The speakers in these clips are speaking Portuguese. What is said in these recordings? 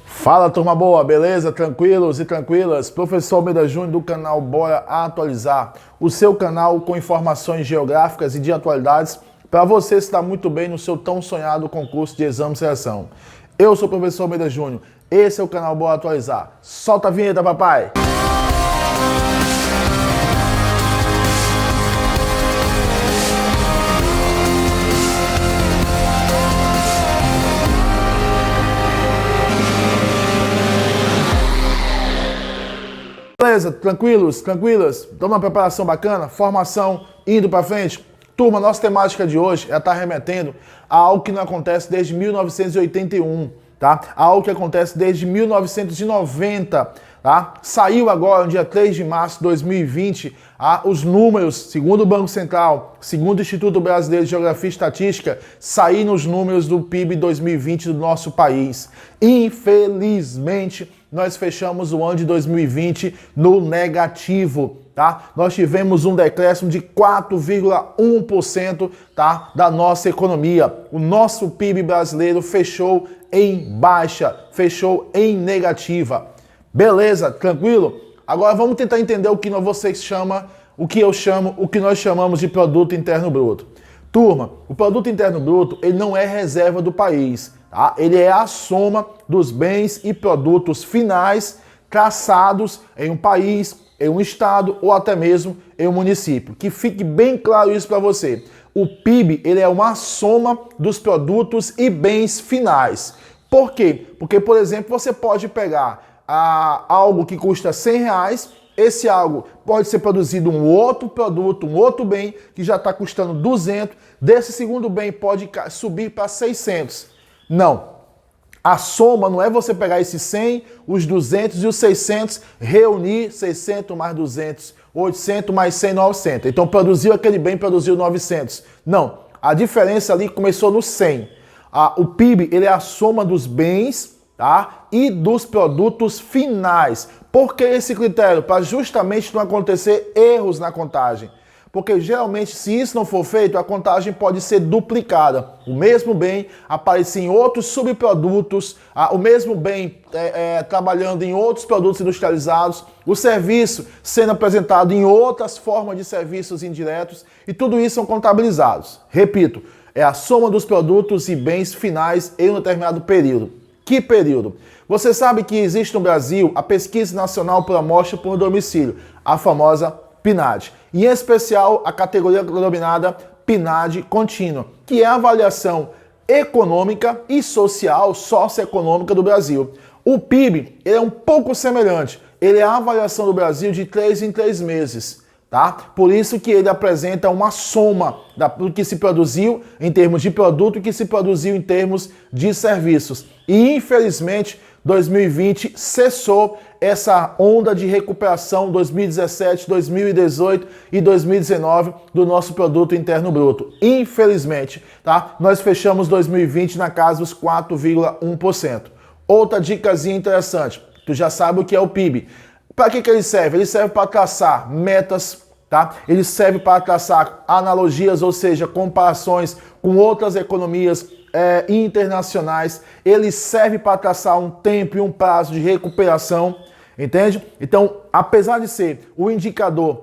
Fala, turma boa, beleza? Tranquilos e tranquilas? Professor Almeida Júnior do canal Bora Atualizar, o seu canal com informações geográficas e de atualidades para você estar muito bem no seu tão sonhado concurso de exame de seleção. Eu sou o professor Almeida Júnior, esse é o canal Bora Atualizar. Solta a vinheta, papai! Beleza? Tranquilos? Tranquilas? Estamos uma preparação bacana? Formação indo para frente? Turma, nossa temática de hoje é estar remetendo a algo que não acontece desde 1981, tá? Algo que acontece desde 1990, tá? Saiu agora, no dia 3 de março de 2020, os números, segundo o Banco Central, segundo o Instituto Brasileiro de Geografia e Estatística, saíram os números do PIB 2020 do nosso país. Infelizmente, nós fechamos o ano de 2020 no negativo, tá? Nós tivemos um decréscimo de 4,1%, tá? Da nossa economia. O nosso PIB brasileiro fechou em baixa, fechou em negativa. Beleza? Tranquilo? Agora vamos tentar entender o que vocês chamam, o que nós chamamos de produto interno bruto. Turma, o produto interno bruto, ele não é reserva do país, tá? Ele é a soma dos bens e produtos finais traçados em um país, em um estado ou até mesmo em um município. Que fique bem claro isso para você. O PIB, ele é uma soma dos produtos e bens finais. Por quê? Porque, por exemplo, você pode pegar algo que custa R$100, esse algo pode ser produzido um outro produto, um outro bem que já está custando 200, desse segundo bem pode subir para 600. Não. A soma não é você pegar esses 100, os 200 e os 600, reunir 600 mais 200, 800 mais 100, 900. Então produziu aquele bem, produziu 900. Não. A diferença ali começou no 100. O PIB, ele é a soma dos bens, tá? E dos produtos finais. Por que esse critério? Para justamente não acontecer erros na contagem. Porque geralmente, se isso não for feito, a contagem pode ser duplicada. O mesmo bem aparecer em outros subprodutos, o mesmo bem trabalhando em outros produtos industrializados, o serviço sendo apresentado em outras formas de serviços indiretos, e tudo isso são contabilizados. Repito, é a soma dos produtos e bens finais em um determinado período. Que período? Você sabe que existe no Brasil a Pesquisa Nacional por Amostra por Domicílio, a famosa PNAD. Em especial, a categoria denominada PNAD contínua, que é a avaliação econômica e social, socioeconômica do Brasil. O PIB, ele é um pouco semelhante. Ele é a avaliação do Brasil de 3 em 3 meses. Tá? Por isso que ele apresenta uma soma do que se produziu em termos de produto e que se produziu em termos de serviços. E infelizmente 2020 cessou essa onda de recuperação 2017, 2018 e 2019 do nosso produto interno bruto. Infelizmente, tá? Nós fechamos 2020 na casa dos 4,1%. Outra dicasinha interessante, tu já sabe o que é o PIB. Para que ele serve? Ele serve para traçar metas, tá? Ele serve para traçar analogias, ou seja, comparações com outras economias internacionais. Ele serve para traçar um tempo e um prazo de recuperação, entende? Então, apesar de ser o indicador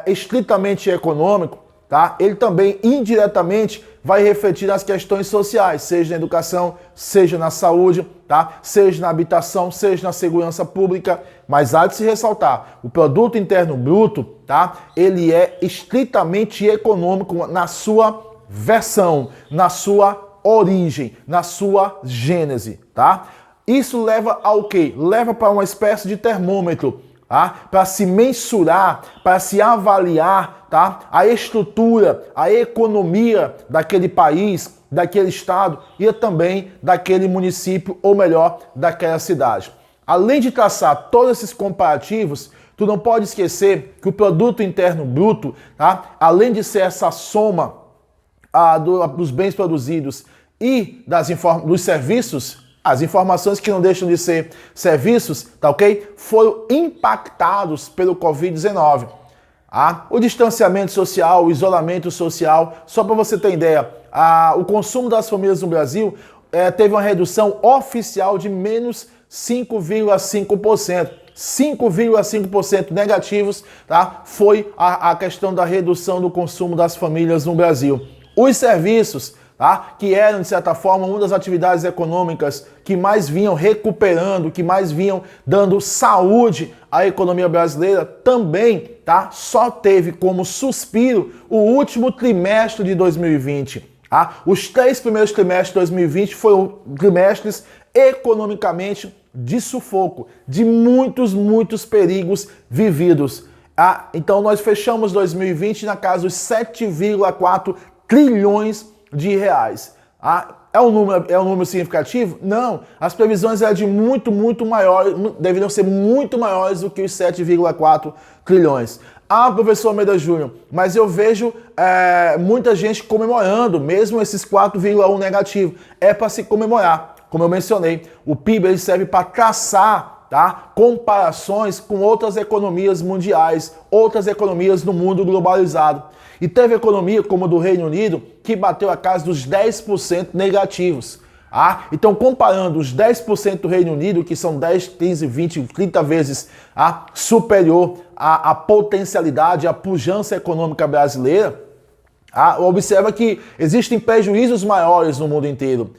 estritamente econômico, tá? Ele também indiretamente vai refletir nas questões sociais, seja na educação, seja na saúde, tá? Seja na habitação, seja na segurança pública. Mas há de se ressaltar, o produto interno bruto, tá? Ele é estritamente econômico na sua versão, na sua origem, na sua gênese, tá? Isso leva ao quê? Leva para uma espécie de termômetro, tá? Para se mensurar, para se avaliar, tá? A estrutura, a economia daquele país, daquele estado e também daquele município, ou melhor, daquela cidade. Além de traçar todos esses comparativos, tu não pode esquecer que o produto interno bruto, tá? Além de ser essa soma dos bens produzidos e dos serviços, as informações que não deixam de ser serviços, tá ok? Foram impactados pelo Covid-19. O distanciamento social, o isolamento social, só para você ter ideia, o consumo das famílias no Brasil teve uma redução oficial de menos 5,5%. 5,5% negativos, tá? Foi a questão da redução do consumo das famílias no Brasil. Os serviços, tá? Que eram, de certa forma, uma das atividades econômicas que mais vinham recuperando, que mais vinham dando saúde à economia brasileira, também, tá? Só teve como suspiro o último trimestre de 2020. Tá? Os 3 primeiros trimestres de 2020 foram trimestres economicamente de sufoco, de muitos perigos vividos. Então nós fechamos 2020 na casa dos 7,4 trilhões de reais. É um número significativo? Não. As previsões eram de muito maiores, deveriam ser muito maiores do que os 7,4 trilhões. Professor Almeida Júnior, mas eu vejo muita gente comemorando, mesmo esses 4,1 negativo. É para se comemorar. Como eu mencionei, o PIB ele serve para traçar, tá, comparações com outras economias mundiais, outras economias no mundo globalizado. E teve economia, como a do Reino Unido, que bateu a casa dos 10% negativos. Então, comparando os 10% do Reino Unido, que são 10, 15, 20, 30 vezes superior à potencialidade, à pujança econômica brasileira, observa que existem prejuízos maiores no mundo inteiro.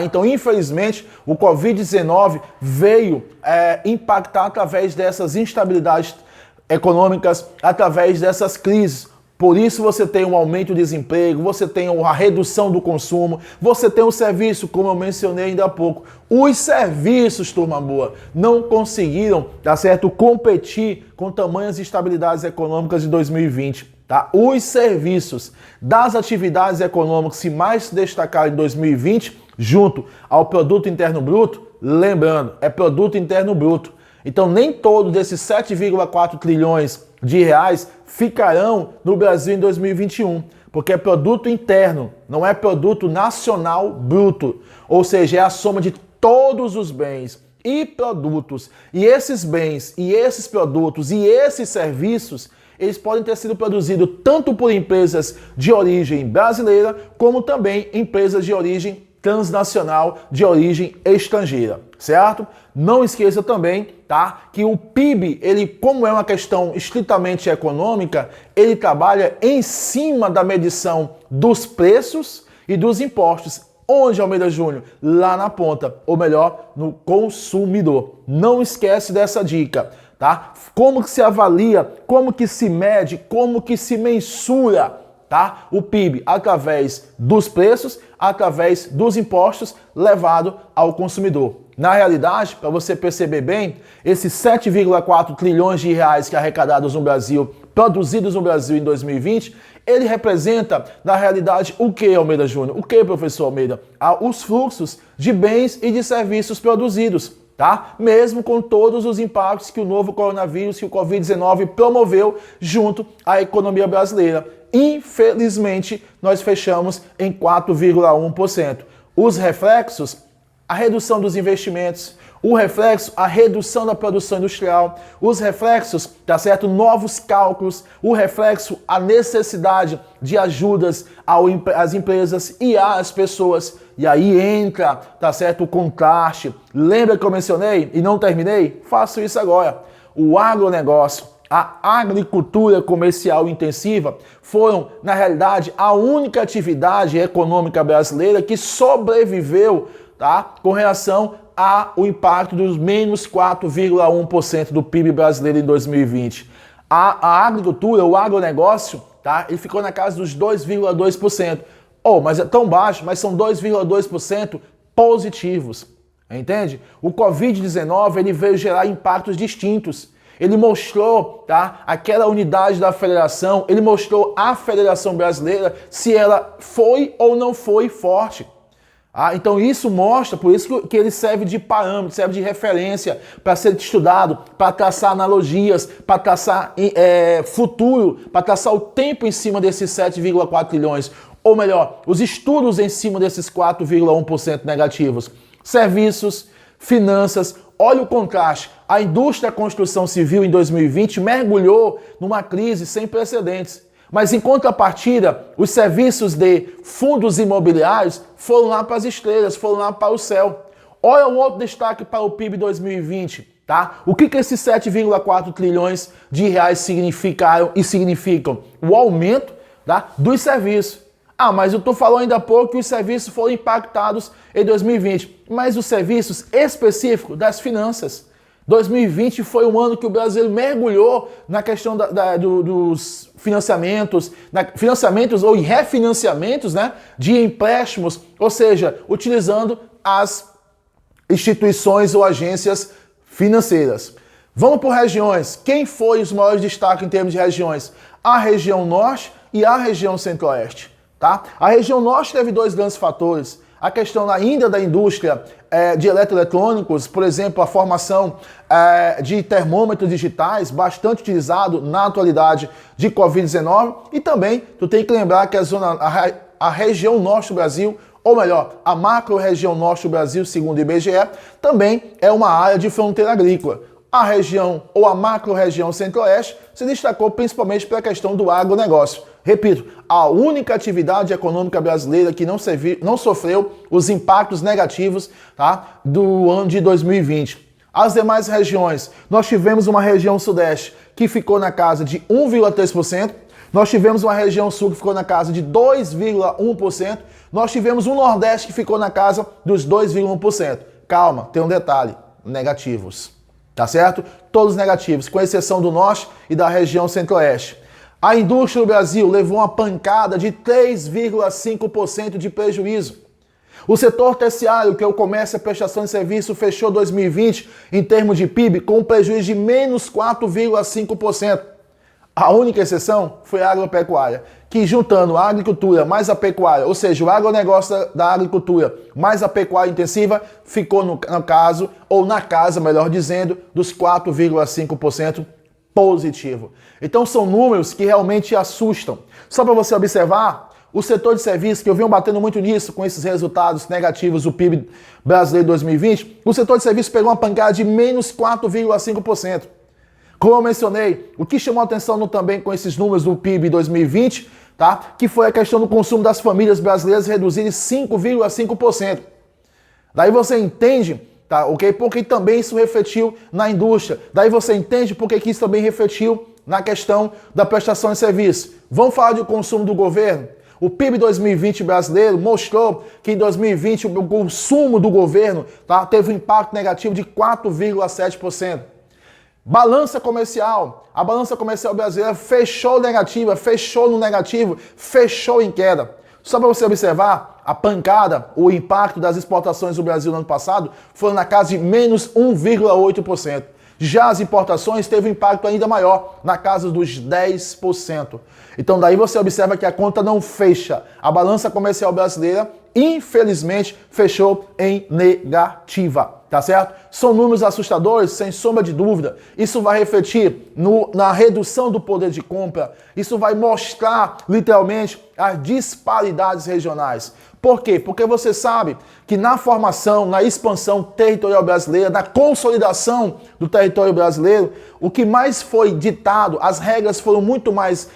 Então, infelizmente, o Covid-19 veio impactar através dessas instabilidades econômicas, através dessas crises. Por isso você tem um aumento do desemprego, você tem uma redução do consumo, você tem um serviço, como eu mencionei ainda há pouco. Os serviços, turma boa, não conseguiram, tá certo, competir com tamanhas instabilidades econômicas de 2020. Tá? Os serviços das atividades econômicas que mais se destacaram em 2020, junto ao Produto Interno Bruto, lembrando, é Produto Interno Bruto. Então nem todos desses 7,4 trilhões de reais ficarão no Brasil em 2021, porque é produto interno, não é produto nacional bruto, ou seja, é a soma de todos os bens e produtos, e esses bens, e esses produtos, e esses serviços, eles podem ter sido produzidos tanto por empresas de origem brasileira, como também empresas de origem transnacional, de origem estrangeira, certo? Não esqueça também, tá, que o PIB, ele, como é uma questão estritamente econômica, ele trabalha em cima da medição dos preços e dos impostos. Onde, Almeida Júnior? Lá na ponta, ou melhor, no consumidor. Não esquece dessa dica, tá? Como que se avalia, como que se mede, como que se mensura, tá? O PIB através dos preços, através dos impostos levado ao consumidor. Na realidade, para você perceber bem, esses 7,4 trilhões de reais que arrecadados no Brasil, produzidos no Brasil em 2020, ele representa, na realidade, o que, Almeida Júnior? O que, professor Almeida? Os fluxos de bens e de serviços produzidos, tá? Mesmo com todos os impactos que o novo coronavírus, que o Covid-19 promoveu junto à economia brasileira. Infelizmente, nós fechamos em 4,1%. Os reflexos, a redução dos investimentos, o reflexo, a redução da produção industrial, os reflexos, tá certo? Novos cálculos, o reflexo, a necessidade de ajudas às empresas e às pessoas. E aí entra, tá certo? O contraste. Lembra que eu mencionei e não terminei? Faço isso agora. O agronegócio, a agricultura comercial intensiva foram, na realidade, a única atividade econômica brasileira que sobreviveu, tá, com relação ao impacto dos menos 4,1% do PIB brasileiro em 2020. A agricultura, o agronegócio, tá, ele ficou na casa dos 2,2%. Mas é tão baixo, mas são 2,2% positivos. Entende? O Covid-19 ele veio gerar impactos distintos. Ele mostrou, tá, aquela unidade da federação, ele mostrou a Federação Brasileira se ela foi ou não foi forte. Então isso mostra, por isso que ele serve de parâmetro, serve de referência para ser estudado, para traçar analogias, para traçar futuro, para traçar o tempo em cima desses 7,4 trilhões. Ou melhor, os estudos em cima desses 4,1% negativos. Serviços, finanças, olha o contraste. A indústria da construção civil em 2020 mergulhou numa crise sem precedentes. Mas em contrapartida, os serviços de fundos imobiliários foram lá para as estrelas, foram lá para o céu. Olha um outro destaque para o PIB 2020, tá? O que esses 7,4 trilhões de reais significaram e significam? O aumento, tá, dos serviços. Ah, mas eu tô falando ainda há pouco que os serviços foram impactados em 2020, mas os serviços específicos das finanças. 2020 foi um ano que o Brasil mergulhou na questão dos financiamentos, financiamentos ou refinanciamentos, né, de empréstimos, ou seja, utilizando as instituições ou agências financeiras. Vamos por regiões. Quem foi os maiores destaques em termos de regiões? A região norte e a região centro-oeste. Tá? A região norte teve dois grandes fatores. A questão ainda da indústria de eletroeletrônicos, por exemplo, a formação de termômetros digitais, bastante utilizado na atualidade de Covid-19. E também, tu tem que lembrar que a região norte do Brasil, ou melhor, a macro-região norte do Brasil, segundo o IBGE, também é uma área de fronteira agrícola. A região ou a macro-região centro-oeste se destacou principalmente pela questão do agronegócio. Repito, a única atividade econômica brasileira que não sofreu os impactos negativos, tá, do ano de 2020. As demais regiões, nós tivemos uma região sudeste que ficou na casa de 1,3%, nós tivemos uma região sul que ficou na casa de 2,1%, nós tivemos um nordeste que ficou na casa dos 2,1%. Calma, tem um detalhe, negativos. Tá certo? Todos negativos, com exceção do norte e da região centro-oeste. A indústria do Brasil levou uma pancada de 3,5% de prejuízo. O setor terciário, que é o comércio e a prestação de serviço, fechou 2020 em termos de PIB com um prejuízo de menos 4,5%. A única exceção foi a agropecuária, que juntando a agricultura mais a pecuária, ou seja, o agronegócio da agricultura mais a pecuária intensiva, ficou no caso, ou na casa, melhor dizendo, dos 4,5% positivo. Então são números que realmente assustam. Só para você observar, o setor de serviços, que eu venho batendo muito nisso com esses resultados negativos do PIB brasileiro 2020, o setor de serviços pegou uma pancada de menos 4,5%. Como eu mencionei, o que chamou a atenção também com esses números do PIB 2020, tá? Que foi a questão do consumo das famílias brasileiras reduzir em 5,5%. Daí você entende, tá, ok? Porque também isso refletiu na indústria. Daí você entende porque que isso também refletiu na questão da prestação de serviço. Vamos falar do consumo do governo? O PIB 2020 brasileiro mostrou que em 2020 o consumo do governo, tá, teve um impacto negativo de 4,7%. Balança comercial. A balança comercial brasileira fechou negativa, fechou no negativo, fechou em queda. Só para você observar, a pancada, o impacto das exportações do Brasil no ano passado foi na casa de menos 1,8%. Já as importações teve um impacto ainda maior, na casa dos 10%. Então daí você observa que a conta não fecha. A balança comercial brasileira, infelizmente, fechou em negativa. Tá certo? São números assustadores, sem sombra de dúvida. Isso vai refletir na redução do poder de compra. Isso vai mostrar, literalmente, as disparidades regionais. Por quê? Porque você sabe que na formação, na expansão territorial brasileira, na consolidação do território brasileiro, o que mais foi ditado, as regras foram muito mais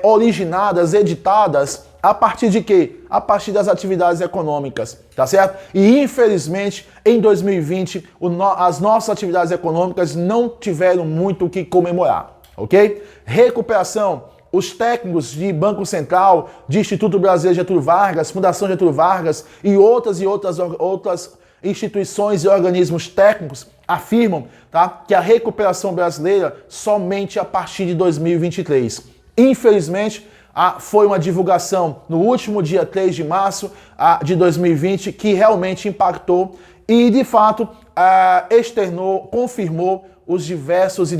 originadas, editadas, a partir de quê? A partir das atividades econômicas, tá certo? E infelizmente, em 2020, as nossas atividades econômicas não tiveram muito o que comemorar, ok? Recuperação. Os técnicos de Banco Central, de Instituto Brasileiro Getúlio Vargas, Fundação Getúlio Vargas e outras instituições e organismos técnicos afirmam, tá, que a recuperação brasileira somente a partir de 2023. Infelizmente, foi uma divulgação no último dia 3 de março de 2020 que realmente impactou e, de fato, externou, confirmou os diversos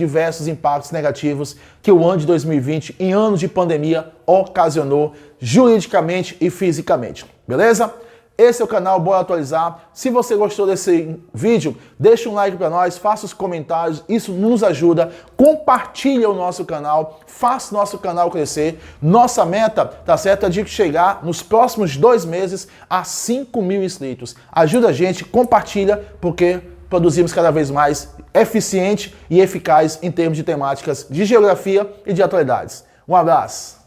impactos negativos que o ano de 2020, em anos de pandemia, ocasionou juridicamente e fisicamente. Beleza? Esse é o canal Bora Atualizar. Se você gostou desse vídeo, deixa um like para nós, faça os comentários, isso nos ajuda. Compartilha o nosso canal, faça o nosso canal crescer. Nossa meta, tá certo, é de chegar nos próximos 2 meses a 5.000 inscritos. Ajuda a gente, compartilha, porque produzimos cada vez mais eficiente e eficaz em termos de temáticas de geografia e de atualidades. Um abraço!